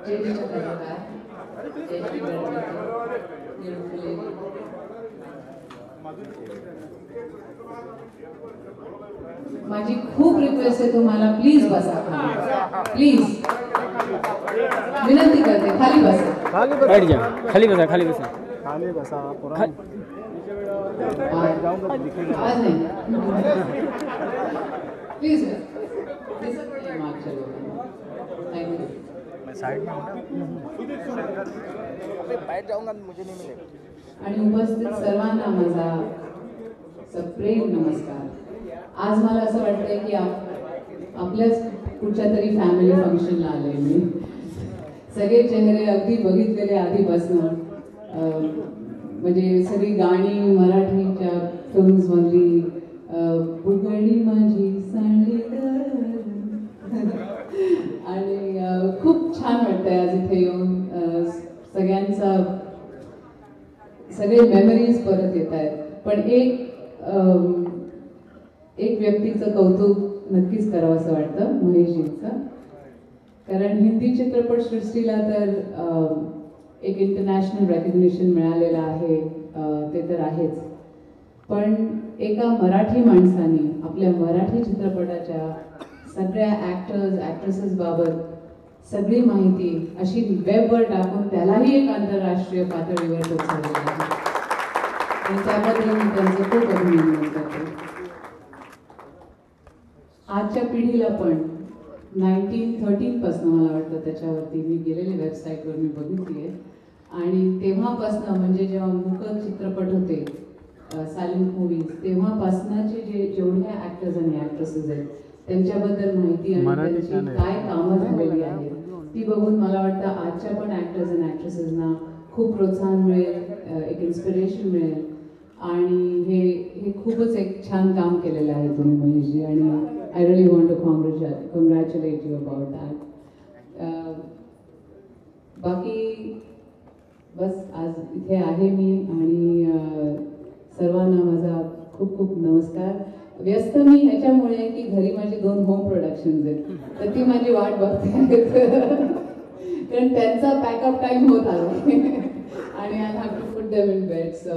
ज्येष्ठ कलाकार जयश्री गणपती निळकुले, माझी खूप रिक्वेस्ट आहे तुम्हाला, प्लीज बसा, प्लीज विनंती करते, खाली बसा, खाली बसा, खाली बसा, खाली बसा, खाली बसा. आज नाही प्लीज मागच्या लोकांना थँक्यू. साइड में बैठ जाऊंगा, मुझे नहीं मिलेगा. आणि उपस्थित सर्वांना माझा सप्रेम नमस्कार. आज मला असं वाटतंय की आपल्याच कुठच्या तरी फॅमिली फंक्शनला आले मी. सगळे चेहरे अगदी बघितलेले आधीपासून, म्हणजे सगळी गाणी मराठीच्या फिल्म्समधली, बुगडी माझी सांडीकर, आणि खूप छान वाटतंय आज इथे येऊन. सगळ्यांचा सगळे मेमरीज परत येत आहेत. पण एक व्यक्तीचं कौतुक नक्कीच करावं असं वाटतं, महेशजींचं. कारण हिंदी चित्रपटसृष्टीला तर एक इंटरनॅशनल रेकग्निशन मिळालेलं आहे, ते तर आहेच. पण एका मराठी माणसाने आपल्या मराठी चित्रपटाच्या सगळ्या ॲक्टर्स ॲक्ट्रेसेस बाबत सगळी माहिती अशी वेबवर टाकून त्यालाही एक आंतरराष्ट्रीय पातळीवर पोहोचवलेलं आहे, आणि त्याबद्दल मी त्यांचं खूप अभिनंदन करते. आजच्या पिढीला पण 1913 पासून मला वाटतं त्याच्यावरती मी गेलेले वेबसाईटवर मी बघितली आहे, आणि तेव्हापासनं म्हणजे जेव्हा मूकक चित्रपट होते, सायलेंट मूवीज, तेव्हापासनाचे जेवढ्या ॲक्टर्स आणि ॲक्ट्रेसेस आहेत त्यांच्याबद्दल माहिती आणि त्यांची काय कामं झालेली आहेत ती बघून मला वाटतं आजच्या पण ॲक्टर्स आणि ॲक्ट्रेसेसना खूप प्रोत्साहन मिळेल, एक इन्स्पिरेशन मिळेल. आणि हे खूपच एक छान काम केलेलं आहे तुम्ही महेशजी, आणि I really want to congratulate you about that. बाकी बस आज इथे आहे मी, आणि सर्वांना माझा खूप खूप नमस्कार. व्यस्त मी ह्याच्यामुळे की घरी माझे 2 होम प्रोडक्शन्स आहेत, तर ती माझी वाट बघते कारण त्यांचा पॅकअप टाइम होत आला आणि I have to put them in bed. So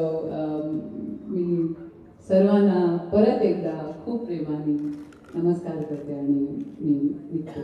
मी सर्वांना परत एकदा खूप प्रेमाने नमस्कार करते आणि मी निघते.